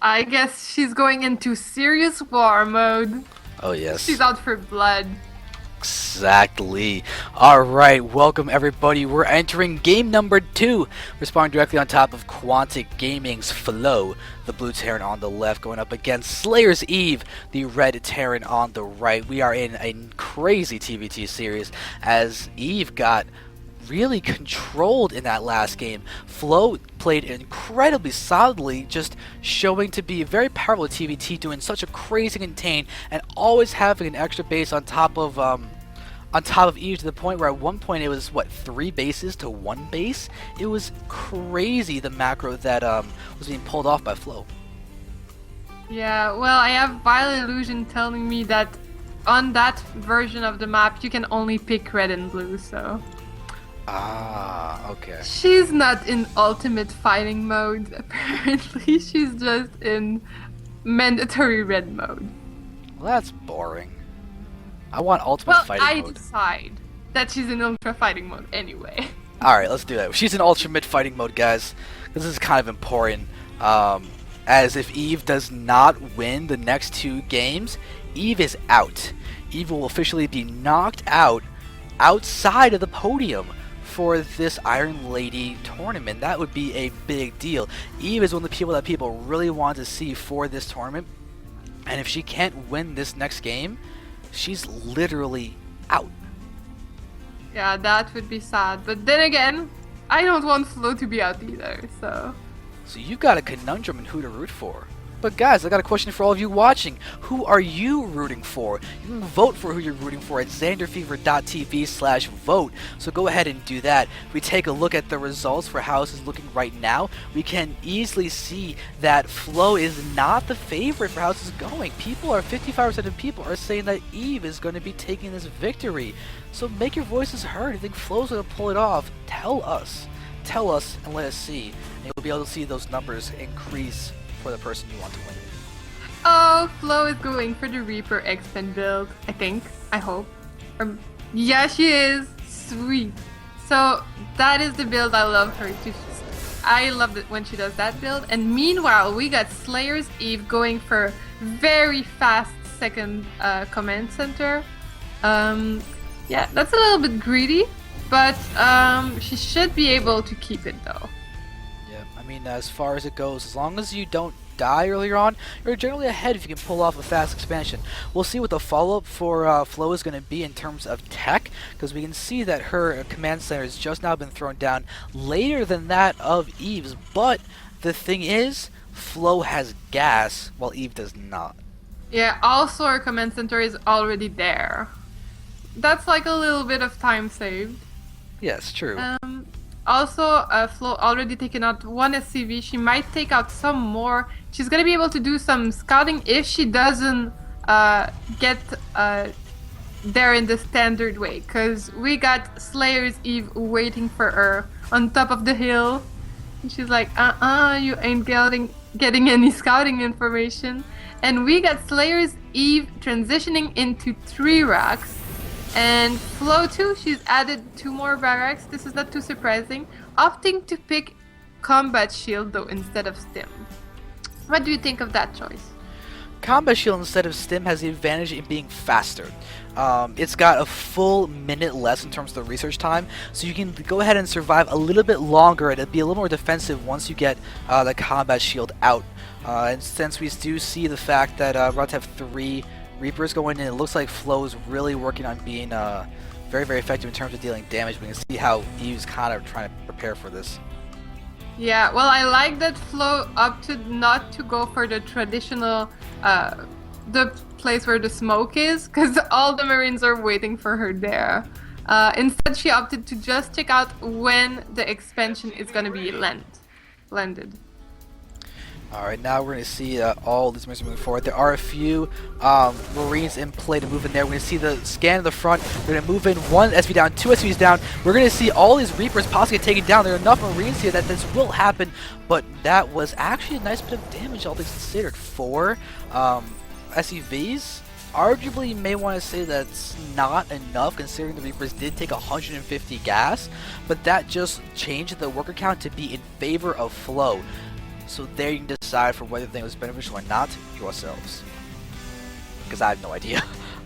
I guess she's going into serious war mode. Oh yes, She's out for blood. exactly. Alright, welcome everybody. We're entering game number 2. We're spawning directly on top of Quantic Gaming's Flow, the blue Terran on the left, going up against Slayer's Eve, the red Terran on the right. We are in a crazy TVT series as Eve got really controlled in that last game. Flow played incredibly solidly, just showing to be a very powerful TVT, doing such a crazy contain and always having an extra base on top of Eve, to the point where at one point it was what, 3 bases to 1 base. It was crazy, the macro that was being pulled off by Flow. Yeah, well, I have Vile Illusion telling me that on that version of the map you can only pick red and blue, so Ah, okay. she's not in ultimate fighting mode. Apparently, she's just in mandatory red mode. Well, that's boring. I want ultimate Well, fighting I mode. decide that she's in ultra fighting mode anyway. Alright, let's do that. She's in ultimate fighting mode, guys. This is kind of important. As if Eve does not win the next 2 games, Eve is out. Eve will officially be knocked out outside of the podium for this Iron Lady tournament. That would be a big deal. Eve is one of the people that people really want to see for this tournament. And if she can't win this next game, she's literally out. Yeah, that would be sad. But then again, I don't want Flo to be out either, so... So you've got a conundrum in who to root for. But guys, I got a question for all of you watching. Who are you rooting for? You can vote for who you're rooting for at xanderfever.tv/vote. So go ahead and do that. If we take a look at the results for how this is looking right now, we can easily see that Flow is not the favorite for how this is going. 55% of people are saying that Eve is going to be taking this victory. So make your voices heard. If you think Flow's going to pull it off, tell us. Tell us and let us see. And you'll be able to see those numbers increase for the person you want to win. Oh, Flo is going for the Reaper X-Pen build, I think. I hope. Yeah, she is. Sweet. So, that is the build I love her to. I love it when she does that build. And meanwhile, we got Slayer's Eve going for very fast second command center. Yeah, that's a little bit greedy, but she should be able to keep it though. Yeah, I mean, as far as it goes, as long as you don't die earlier on, you're generally ahead if you can pull off a fast expansion. We'll see what the follow-up for Flow is going to be in terms of tech, because we can see that her command center has just now been thrown down later than that of Eve's, but the thing is, Flow has gas, while Eve does not. Yeah, also our command center is already there. That's like a little bit of time saved. Yes, true. Also, Flo already taken out 1 SCV. She might take out some more. She's gonna be able to do some scouting if she doesn't get there in the standard way. Because we got Slayer's Eve waiting for her on top of the hill. And she's like, you ain't getting any scouting information. And we got Slayer's Eve transitioning into 3 racks. And Flo too, she's added 2 more barracks. This is not too surprising. Opting to pick Combat Shield though instead of Stim. What do you think of that choice? Combat Shield instead of Stim has the advantage in being faster. It's got a full minute less in terms of the research time, so you can go ahead and survive a little bit longer and it'll be a little more defensive once you get the Combat Shield out. And since we do see the fact that we're about to have 3 Reapers going in, it looks like Flow is really working on being very, very effective in terms of dealing damage. We can see how Eve's kind of trying to prepare for this. Yeah, well, I like that Flo opted not to go for the traditional, the place where the smoke is, because all the Marines are waiting for her there. Instead, she opted to just check out when the expansion is going to be landed. Alright, now we're going to see all these Marines moving forward. There are a few Marines in play to move in there. We're going to see the scan in the front. We're going to move in 1 SV down, 2 SVs down. We're going to see all these Reapers possibly get taken down. There are enough Marines here that this will happen, but that was actually a nice bit of damage, all things considered. 4 SCVs? Arguably, you may want to say that's not enough considering the Reapers did take 150 gas, but that just changed the worker count to be in favor of Flow. So there you can decide for whether the thing was beneficial or not yourselves. Because I have no idea.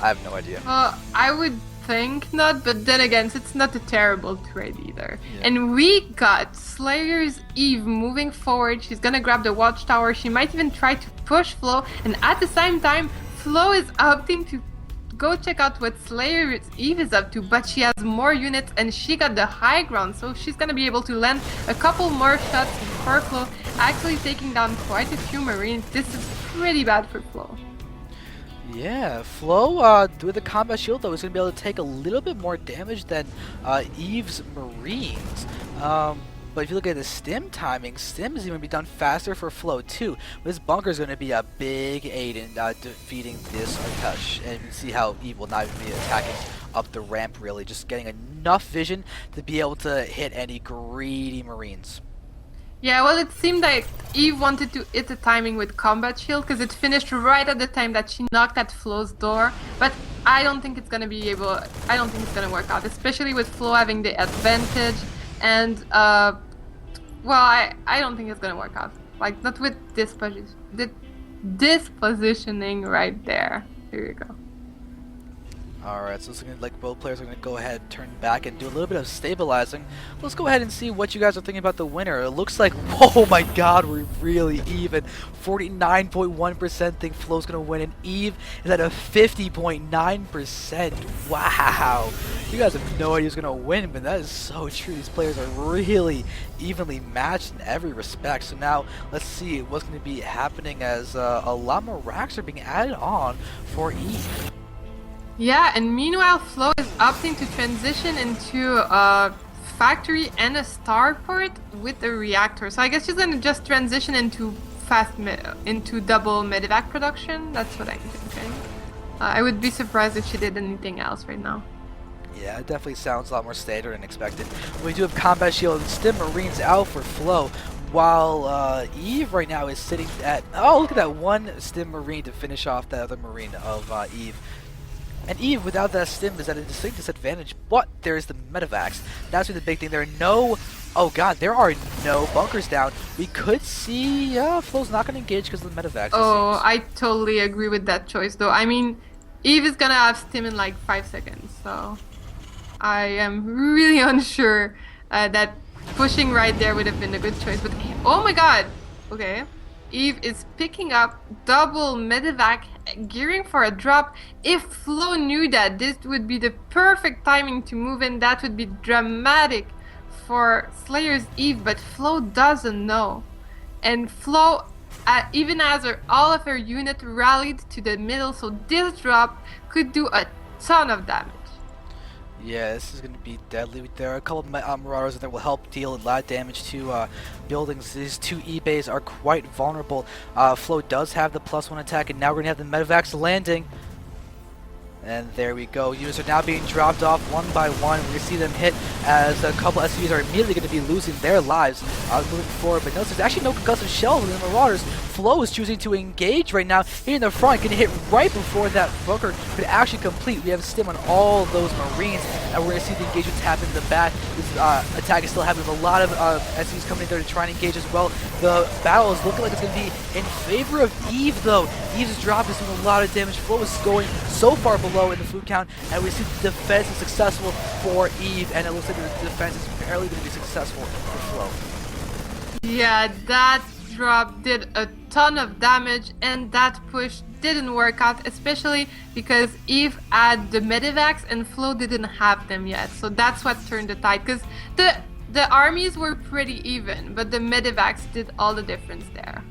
I have no idea. I would think not, but then again, it's not a terrible trade either. Yeah. And we got Slayer's Eve moving forward. She's gonna grab the watchtower. She might even try to push Flo, and at the same time, Flo is opting to go check out what Slayer's Eve is up to, but she has more units and she got the high ground, so she's gonna be able to land a couple more shots before Flo, actually taking down quite a few Marines. This is pretty bad for Flo. Yeah, Flo, with the combat shield though, is going to be able to take a little bit more damage than Eve's Marines. But if you look at the stim timing, stim is even going to be done faster for Flo too. This bunker is going to be a big aid in defeating this Artush. And you can see how Eve will not even be attacking up the ramp really, just getting enough vision to be able to hit any greedy Marines. Yeah, well, it seemed like Eve wanted to hit the timing with combat shield because it finished right at the time that she knocked at Flo's door. But I don't think it's gonna be able. I don't think it's gonna work out, especially with Flo having the advantage. And well, I don't think it's gonna work out. Like not with this positioning right there. Here you go. Alright, so it's looking like both players are going to go ahead, turn back, and do a little bit of stabilizing. Let's go ahead and see what you guys are thinking about the winner. It looks like, oh my god, we're really even. 49.1% think Flo's going to win, and Eve is at a 50.9%. Wow! You guys have no idea who's going to win, but that is so true. These players are really evenly matched in every respect. So now, let's see what's going to be happening as a lot more racks are being added on for Eve. Yeah, and meanwhile, Flo is opting to transition into a factory and a starport with a reactor. So I guess she's gonna just transition into double medevac production. That's what I'm thinking. I would be surprised if she did anything else right now. Yeah, it definitely sounds a lot more standard than expected. We do have combat shield and stim Marines out for Flo, while Eve right now is sitting at, oh, look at that one stim Marine to finish off the other Marine of Eve. And Eve, without that stim, is at a distinct disadvantage, but there's the medevacs. That's the big thing. There are no... Oh god, there are no bunkers down. We could see... Flo's not going to engage because of the medevacs. Oh, I totally agree with that choice, though. I mean, Eve is going to have stim in like 5 seconds, so... I am really unsure that pushing right there would have been a good choice. But, oh my god! Okay. Eve is picking up double medevac, gearing for a drop. If Flo knew that this would be the perfect timing to move in, that would be dramatic for Slayer's Eve, but Flo doesn't know. And Flo, even as all of her unit rallied to the middle, so this drop could do a ton of damage. Yeah, this is going to be deadly. There are a couple of Marauders that will help deal a lot of damage to buildings. These two eBays are quite vulnerable. Flo does have the +1 attack, and now we're going to have the medevacs landing. And there we go. Units are now being dropped off one by one. We're going to see them hit as a couple SCVs are immediately going to be losing their lives moving forward. But notice there's actually no concussive shells in the Marauders. Flo is choosing to engage right now here in the front. Going to hit right before that bunker could actually complete. We have a stim on all those Marines. And we're going to see the engagements happen in the back. This attack is still happening with a lot of SCVs coming in there to try and engage as well. The battle is looking like it's going to be in favor of Eve, though. Eve's drop is doing a lot of damage. Flo is going so far below in the food count, and we see the defense is successful for Eve, and it looks like the defense is barely going to be successful for Flo. Yeah, that drop did a ton of damage, and that push didn't work out, especially because Eve had the medevacs and Flo didn't have them yet. So that's what turned the tide, because the armies were pretty even, but the medevacs did all the difference there.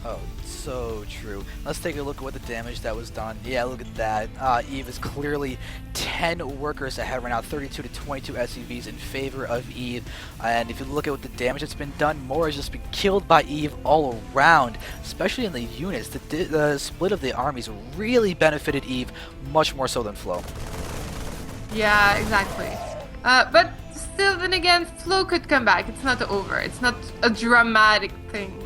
Oh, so true. Let's take a look at what the damage that was done. Yeah, look at that. Eve is clearly 10 workers ahead right now, 32 to 22 SCVs in favor of Eve. And if you look at what the damage that's been done, more has just been killed by Eve all around, especially in the units. The split of the armies really benefited Eve much more so than Flo. Yeah, exactly. But still, then again, Flo could come back. It's not over. It's not a dramatic thing.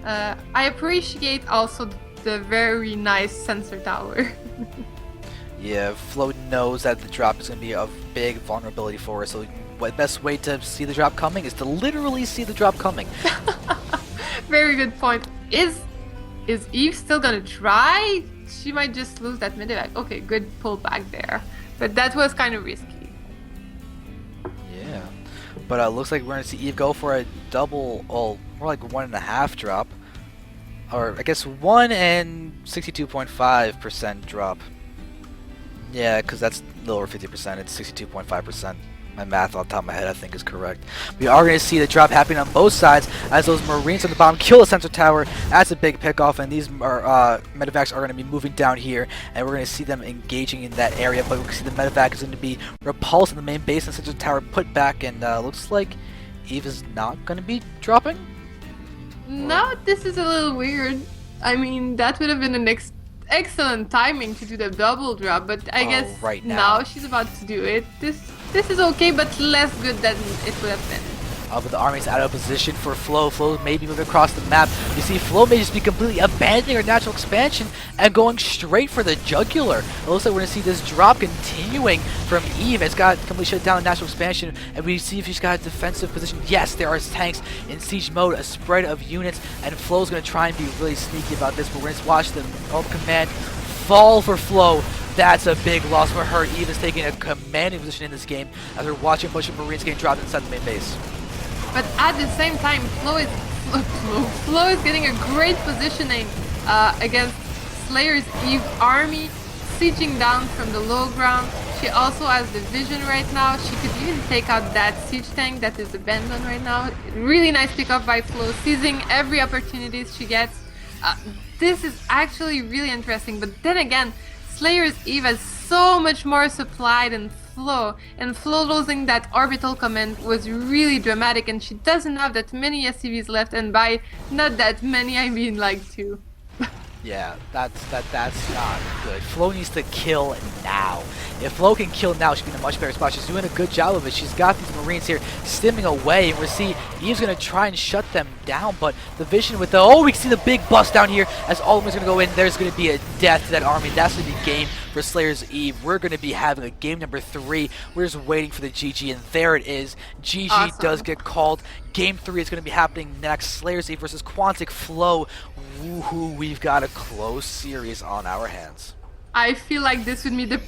I appreciate also the very nice sensor tower. Yeah, Flo knows that the drop is going to be a big vulnerability for her, so the best way to see the drop coming is to literally see the drop coming. Very good point. Is Eve still gonna try? She might just lose that medevac. Okay, good pull back there. But that was kind of risky. Yeah. But looks like we're going to see Eve go for a double, oh, more like 1.5 drop. Or I guess 1 and 62.5% drop. Yeah, because that's a little over 50%. It's 62.5%. My math on top of my head, I think, is correct. We are going to see the drop happening on both sides as those Marines on the bottom kill the sensor tower. That's a big pickoff, and these medevacs are going to be moving down here, and we're going to see them engaging in that area. But we can see the medevac is going to be repulsed in the main base, and sensor tower put back, and looks like Eve is not going to be dropping. No, this is a little weird. I mean, that would have been an excellent timing to do the double drop, but I guess right now she's about to do it. This is okay, but less good than it would have been. But the army's out of position for Flo. Flo may be moving across the map. You see Flo may just be completely abandoning her natural expansion and going straight for the jugular. It looks like we're going to see this drop continuing from Eve. It's got completely shut down natural expansion, and we see if she's got a defensive position. Yes, there are tanks in siege mode, a spread of units, and Flo's going to try and be really sneaky about this, but we're going to watch the command fall for Flo. That's a big loss for her. Eve is taking a commanding position in this game as we're watching a bunch of Marines getting dropped inside the main base. But at the same time, Flo is getting a great positioning against Slayer's Eve army, sieging down from the low ground. She also has the vision right now. She could even take out that siege tank that is abandoned right now. Really nice pickup by Flo, seizing every opportunity she gets. This is actually really interesting, but then again, Slayer's Eve has so much more supply than Flo, and Flo losing that orbital command was really dramatic, and she doesn't have that many SCVs left, and by not that many I mean like 2. Yeah, that's not good. Flo needs to kill now. If Flo can kill now, she'll be in a much better spot. She's doing a good job of it. She's got these Marines here stimming away, and we'll see Eve's going to try and shut them down, but the vision with the, oh, we can see the big bust down here as all of them is going to go in. There's going to be a death to that army. That's going to be game for Slayer's Eve. We're going to be having a game number 3. We're just waiting for the GG, and there it is. GG awesome. Does get called. Game 3 is going to be happening next. Slayer's Eve versus Quantic Flo. Woohoo, we've got a close series on our hands. I feel like this would be the